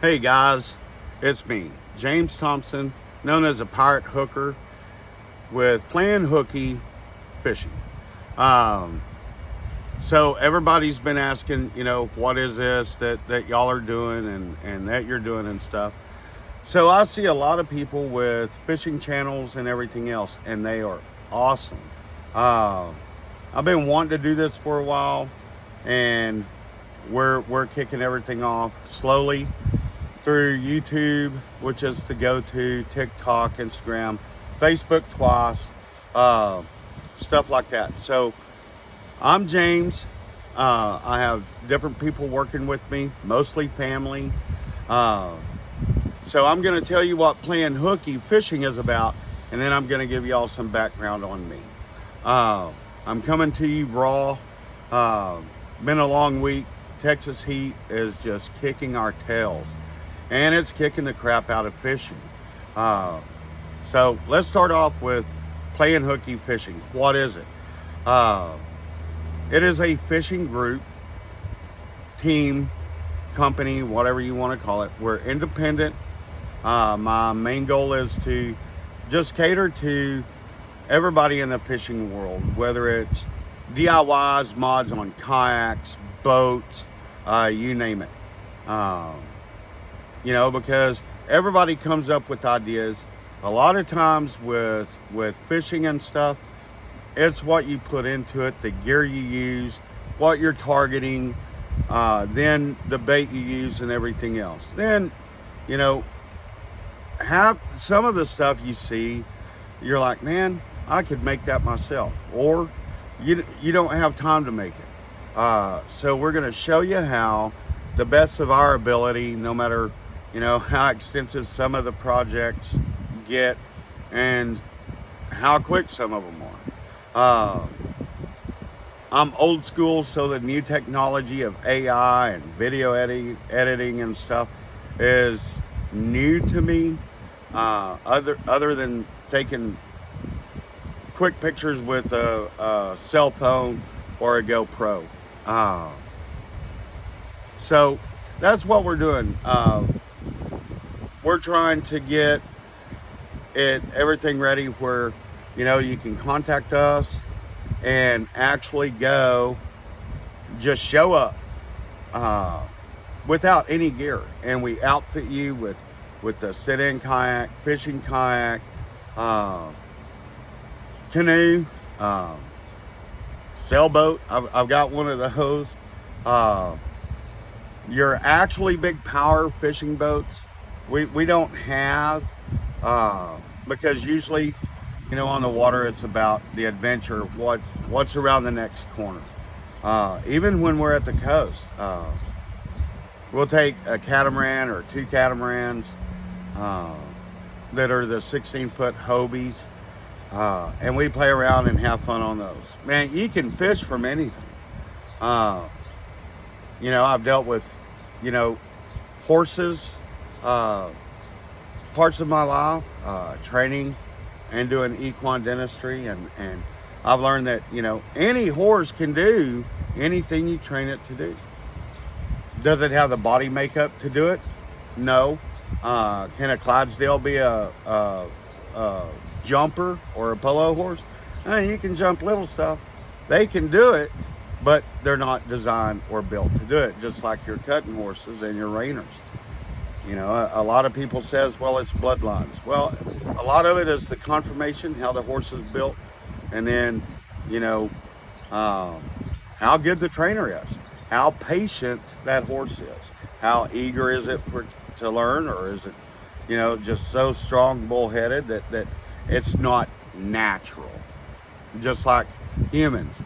Hey guys, it's me, James Thompson, known as a pirate hooker with Playin Hookie Fishing. Um, so everybody's been asking, what is this that y'all are doing and that you're doing and stuff. So I see a lot of people with fishing channels and everything else, and they are awesome. Uh, I've been wanting to do this for a while, and we're kicking everything off slowly through YouTube, which is the go-to, TikTok, Instagram, Facebook twice, uh, stuff like that. So I'm James. I have different people working with me, mostly family. Uh, so I'm going to tell you what Playin Hookie fishing is about, and then I'm going to give y'all some background on me. Uh, I'm coming to you raw. Been a long week. Texas heat is just kicking our tails, and it's kicking the crap out of fishing. So let's start off with Playin Hookie fishing. What is it? It is a fishing group, team, company, whatever you want to call it. We're independent. My main goal is to just cater to everybody in the fishing world, whether it's DIYs, mods on kayaks, boats, you name it. Because everybody comes up with ideas. A lot of times with fishing and stuff, it's what you put into it, the gear you use, what you're targeting, then the bait you use and everything else. Then, have some of the stuff you see, you're like, man, I could make that myself. Or you don't have time to make it. So we're going to show you how, the best of our ability, no matter how extensive some of the projects get and how quick some of them are. I'm old school, so the new technology of AI and video editing and stuff is new to me. Other than taking quick pictures with a cell phone or a GoPro. So that's what we're doing. We're trying to get everything ready where you can contact us and actually go, just show up without any gear, and we outfit you with the sit-in kayak, fishing kayak, canoe, sailboat. I've got one of those. Your actually big power fishing boats we don't have, because usually on the water it's about the adventure, what's around the next corner. Even when we're at the coast, we'll take a catamaran or two catamarans that are the 16-foot Hobies, and we play around and have fun on those. Man, you can fish from anything. I've dealt with horses parts of my life, training and doing equine dentistry, and I've learned that any horse can do anything you train it to do. Does it have the body makeup to do it? No. Can a Clydesdale be a jumper or a polo horse? You can jump little stuff. They can do it, but they're not designed or built to do it, just like your cutting horses and your reiners. A lot of people says, well, it's bloodlines. Well, a lot of it is the conformation, how the horse is built, and then, how good the trainer is, how patient that horse is, how eager is it to learn, or is it, just so strong, bullheaded that it's not natural. Just like humans.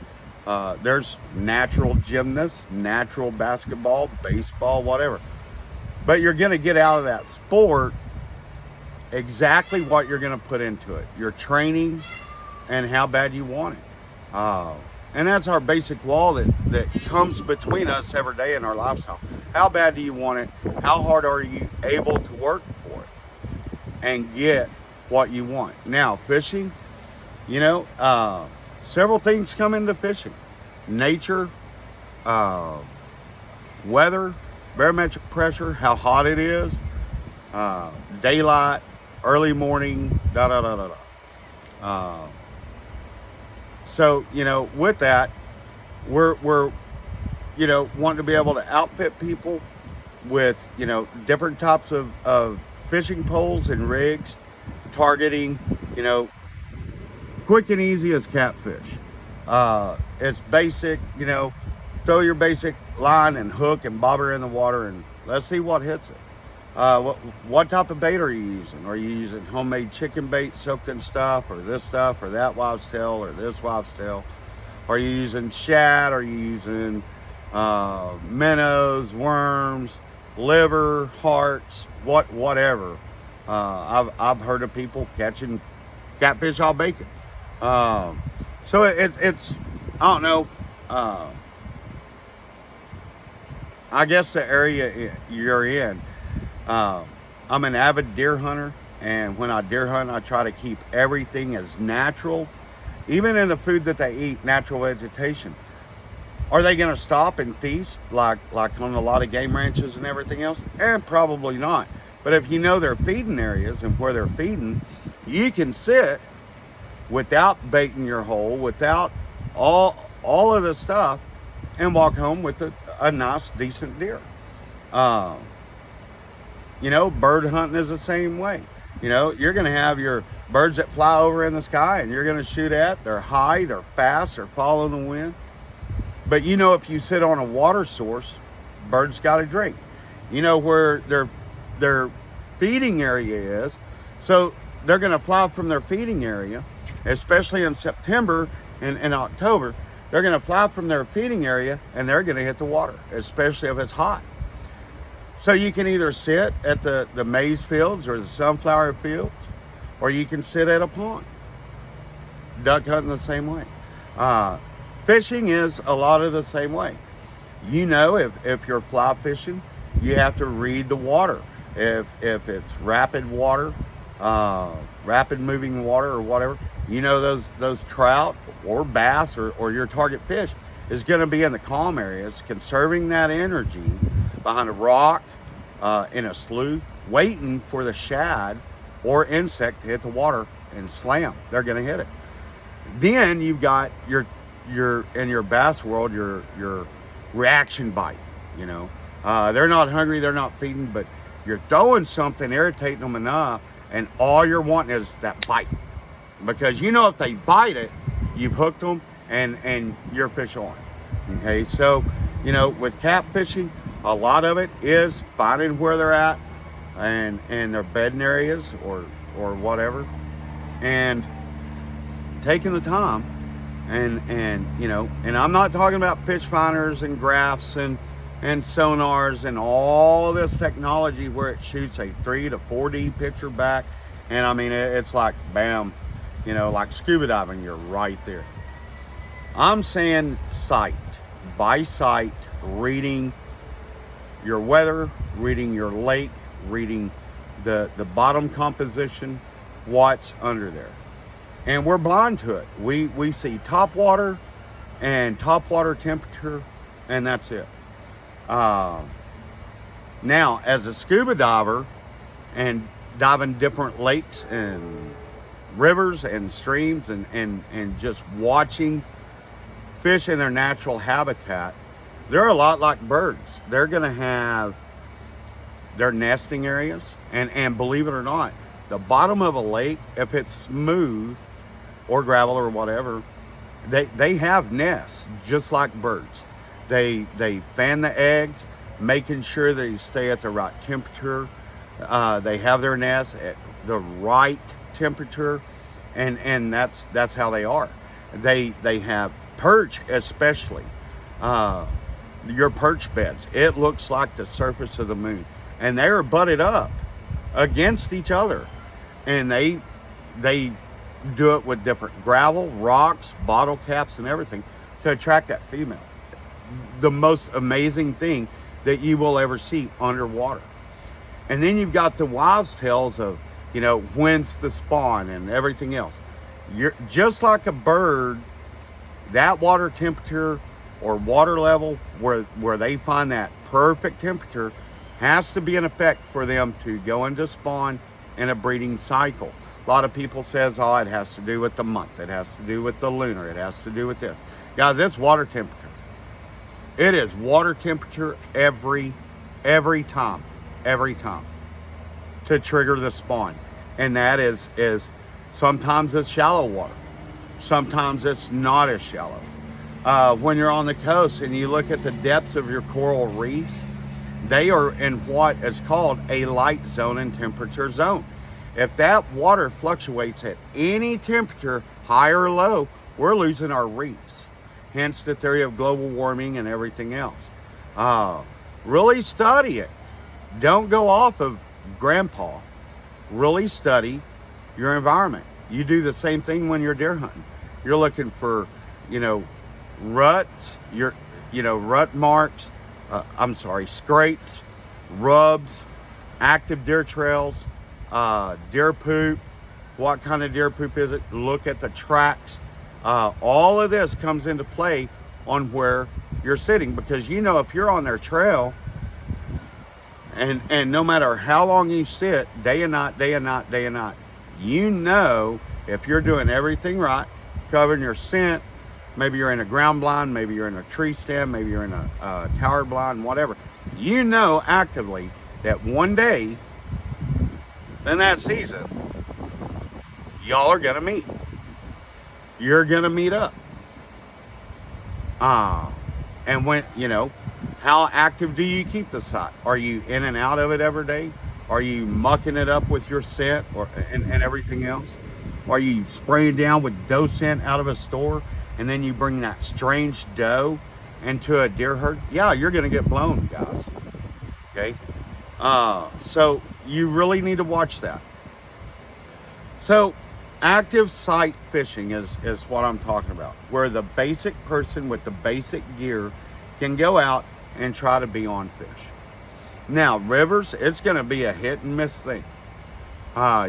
There's natural gymnasts, natural basketball, baseball, whatever. But you're going to get out of that sport exactly what you're going to put into it. Your training and how bad you want it. And that's our basic wall that comes between us every day in our lifestyle. How bad do you want it? How hard are you able to work for it and get what you want? Now, fishing, several things come into fishing. Nature, weather, barometric pressure, how hot it is, daylight, early morning, da da da da da. So, with that, we're wanting to be able to outfit people with, different types of fishing poles and rigs, targeting, quick and easy as catfish. It's basic, throw your basic line and hook and bobber in the water and let's see what hits it. What type of bait are you using? Are you using homemade chicken bait soaked in stuff, or this stuff, or that wives tail, or this wives tail? Are you using shad? Are you using minnows, worms, liver, hearts, whatever? I've heard of people catching catfish all bacon. So it's I don't know. I guess the area you're in. I'm an avid deer hunter, and when I deer hunt, I try to keep everything as natural, even in the food that they eat, natural vegetation. Are they going to stop and feast like on a lot of game ranches and everything else? Probably not. But if you know their feeding areas and where they're feeding, you can sit without baiting your hole, without all of the stuff, and walk home with a nice, decent deer. Bird hunting is the same way. You're going to have your birds that fly over in the sky and you're going to shoot at. They're high, they're fast, they're following the wind. But if you sit on a water source, birds got to drink. Where their feeding area is. So they're going to fly from their feeding area, especially in September and October. They're going to fly from their feeding area and they're going to hit the water, especially if it's hot. So you can either sit at the maize fields or the sunflower fields, or you can sit at a pond. Duck hunting the same way. Fishing is a lot of the same way. If you're fly fishing, you have to read the water. If it's rapid water, rapid moving water or whatever, those trout or bass or your target fish is going to be in the calm areas, conserving that energy behind a rock, in a slough, waiting for the shad or insect to hit the water and slam. They're going to hit it. Then you've got your in your bass world, your reaction bite. They're not hungry, they're not feeding, but you're throwing something, irritating them enough, and all you're wanting is that bite. Because if they bite it, you've hooked them and your fish on. Okay, so with catfishing, a lot of it is finding where they're at and their bedding areas or whatever, and taking the time and I'm not talking about fish finders and graphs and sonars and all this technology where it shoots a 3 to 4D picture back, and I mean it's like bam, like scuba diving, you're right there. I'm saying sight by sight, reading your weather, reading your lake, reading the bottom composition, what's under there. And we're blind to it. We see top water and top water temperature, and that's it. Now, as a scuba diver and diving different lakes and rivers and streams and just watching fish in their natural habitat, they're a lot like birds. They're going to have their nesting areas, and believe it or not, the bottom of a lake, if it's smooth or gravel or whatever, they have nests just like birds. They fan the eggs, making sure they stay at the right temperature. They have their nests at the right temperature, and that's how they are. They have perch, especially. Your perch beds, it looks like the surface of the moon, and they are butted up against each other, and they do it with different gravel, rocks, bottle caps, and everything to attract that female. The most amazing thing that you will ever see underwater. And then you've got the wives' tales of when's the spawn and everything else. You're just like a bird. That water temperature or water level where they find that perfect temperature has to be in effect for them to go into spawn in a breeding cycle. A lot of people says, oh, it has to do with the month. It has to do with the lunar. It has to do with this. Guys, it's water temperature. It is water temperature every time to trigger the spawn. And that is sometimes it's shallow water. Sometimes it's not as shallow. When you're on the coast and you look at the depths of your coral reefs, they are in what is called a light zone and temperature zone. If that water fluctuates at any temperature, high or low, we're losing our reefs. Hence the theory of global warming and everything else. Really study it. Don't go off of grandpa. Really study your environment. You do the same thing when you're deer hunting. You're looking for, ruts, rut marks, scrapes, rubs, active deer trails, deer poop. What kind of deer poop is it? Look at the tracks. All of this comes into play on where you're sitting, because if you're on their trail and no matter how long you sit, day and night, if you're doing everything right, covering your scent, maybe you're in a ground blind, maybe you're in a tree stand, maybe you're in a tower blind, whatever, actively that one day in that season, y'all are gonna meet. You're gonna meet up. And when, how active do you keep the site? Are you in and out of it every day? Are you mucking it up with your scent and everything else? Are you spraying down with doe scent out of a store and then you bring that strange doe into a deer herd? Yeah, you're gonna get blown, guys. Okay? So you really need to watch that. So active site fishing is what I'm talking about, where the basic person with the basic gear can go out and try to be on fish. Now, rivers, it's going to be a hit and miss thing.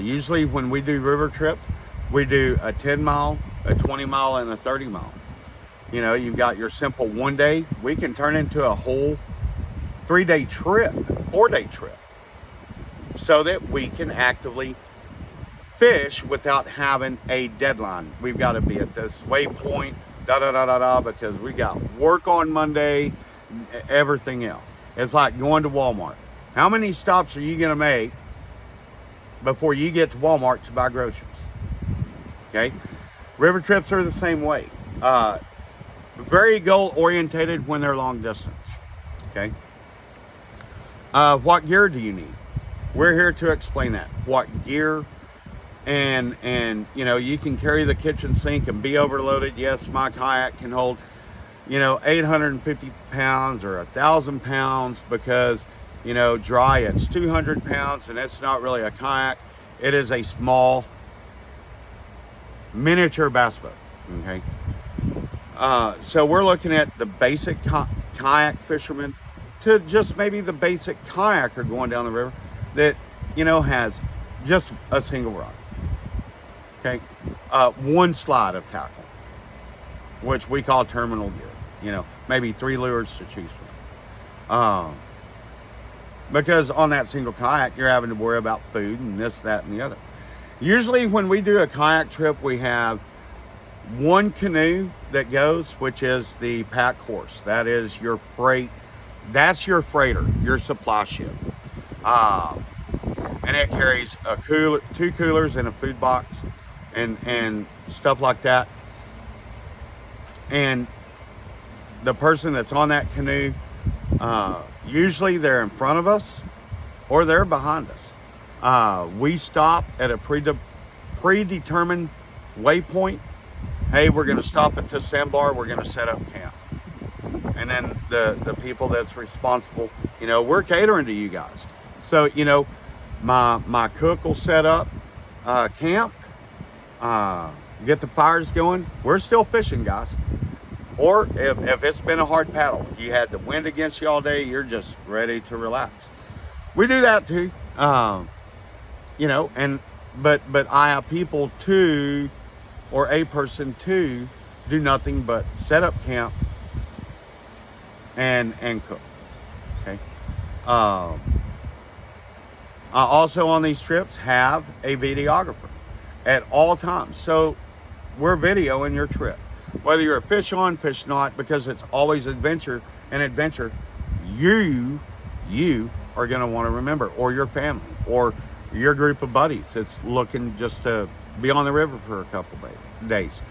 Usually when we do river trips, we do a 10 mile, a 20 mile, and a 30 mile. You've got your simple 1 day. We can turn into a whole 3-day trip, 4-day trip, so that we can actively fish without having a deadline. We've got to be at this waypoint, because we got work on Monday, everything else. It's like going to Walmart. How many stops are you going to make before you get to Walmart to buy groceries? Okay. River trips are the same way. Very goal orientated when they're long distance. Okay. What gear do you need? We're here to explain that. What gear, and you can carry the kitchen sink and be overloaded. Yes, my kayak can hold 850 pounds or 1,000 pounds, because dry it's 200 pounds, and it's not really a kayak. It is a small miniature bass boat. Okay. So we're looking at the basic kayak fisherman to just maybe the basic kayaker going down the river that has just a single rod. Okay. One slide of tackle, which we call terminal gear. Maybe 3 lures to choose from. Because on that single kayak, you're having to worry about food and this, that, and the other. Usually when we do a kayak trip, we have one canoe that goes, which is the pack horse. That is your freight. That's your freighter, your supply ship. And it carries a cooler, 2 coolers and a food box and stuff like that. And the person that's on that canoe, usually they're in front of us or they're behind us. We stop at a predetermined waypoint. Hey, we're going to stop at this sandbar. We're going to set up camp. And then the people that's responsible, we're catering to you guys. So, my cook will set up camp, get the fires going. We're still fishing, guys. Or if it's been a hard paddle, you had the wind against you all day, you're just ready to relax. We do that too, but I have people to, or a person to, do nothing but set up camp and cook. Okay. Uh, also on these trips, have a videographer at all times. So we're videoing your trip, whether you're a fish on, fish not, because it's always adventure. An adventure you are going to want to remember, or your family, or your group of buddies that's looking just to be on the river for a couple days,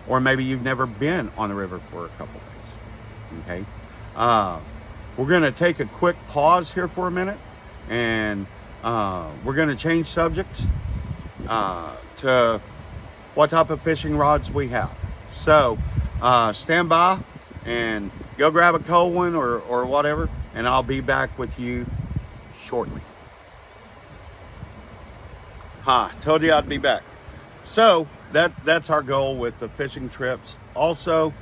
or maybe you've never been on the river for a couple days. Okay, we're going to take a quick pause here for a minute, and we're going to change subjects to what type of fishing rods we have. So stand by and go grab a cold one or whatever, and I'll be back with you shortly. Told you I'd be back. So that's our goal with the fishing trips. Also,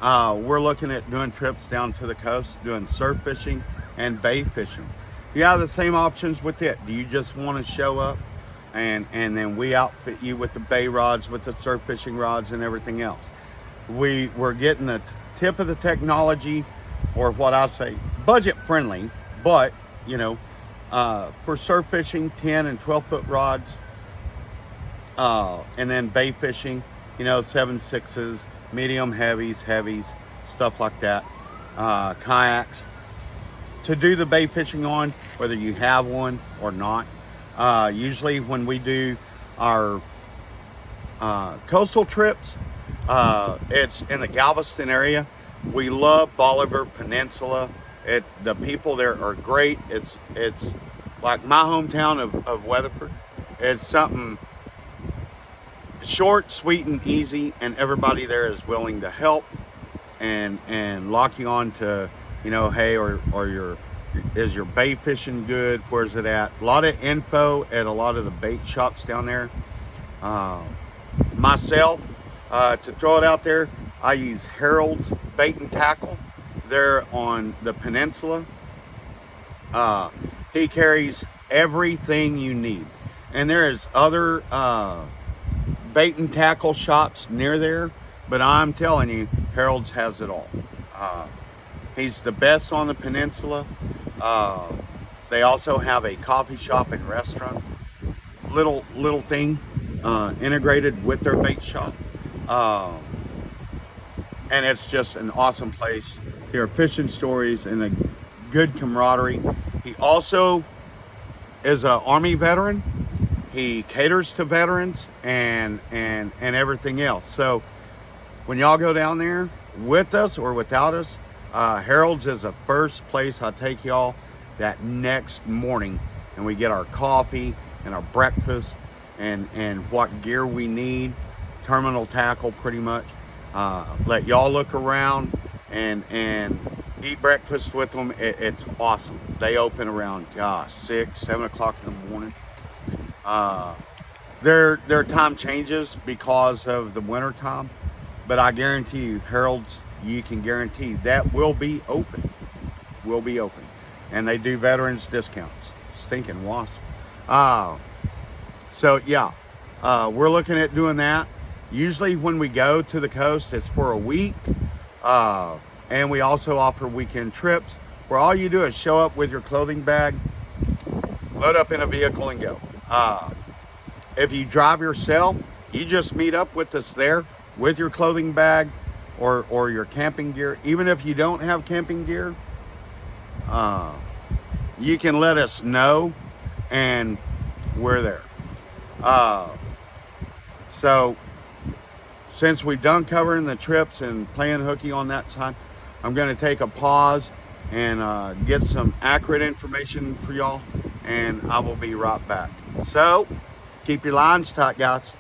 we're looking at doing trips down to the coast, doing surf fishing and bay fishing. You have the same options with it. Do you just want to show up and then we outfit you with the bay rods, with the surf fishing rods and everything else? We're getting the tip of the technology, or what I say, budget friendly, but you know, for surf fishing, 10 and 12 foot rods, and then bay fishing, you know, 7/6s, medium heavies, stuff like that, kayaks. To do the bay fishing on, whether you have one or not. Usually when we do our coastal trips, it's in the Galveston area. We love Bolivar Peninsula. The people there are great. It's like my hometown of Weatherford. It's something short, sweet, and easy, and everybody there is willing to help and lock you on to, you know, hey, or is your bait fishing good? Where's it at? A lot of info at a lot of the bait shops down there. Myself, to throw it out there, I use Harold's Bait and Tackle. They're on the peninsula. He carries everything you need. And there is other bait and tackle shops near there, but I'm telling you, Harold's has it all. He's the best on the peninsula. They also have a coffee shop and restaurant, little thing integrated with their bait shop, and it's just an awesome place. There are fishing stories and a good camaraderie. He also is an Army veteran. He caters to veterans and everything else. So when y'all go down there with us or without us, Harold's is the first place I take y'all that next morning, and we get our coffee and our breakfast and what gear we need, terminal tackle pretty much. Let y'all look around and eat breakfast with them. It's awesome. They open around 6, 7 o'clock in the morning. Their time changes because of the winter time, but I guarantee you, Harold's, you can guarantee that will be open. And they do veterans discounts. Stinking wasp. So yeah, we're looking at doing that. Usually when we go to the coast, it's for a week. And we also offer weekend trips where all you do is show up with your clothing bag, load up in a vehicle and go. If you drive yourself, you just meet up with us there with your clothing bag or your camping gear. Even if you don't have camping gear, you can let us know and we're there. So since we've done covering the trips and Playin Hookie on that side, I'm going to take a pause and get some accurate information for y'all, and I will be right back. So keep your lines tight, guys.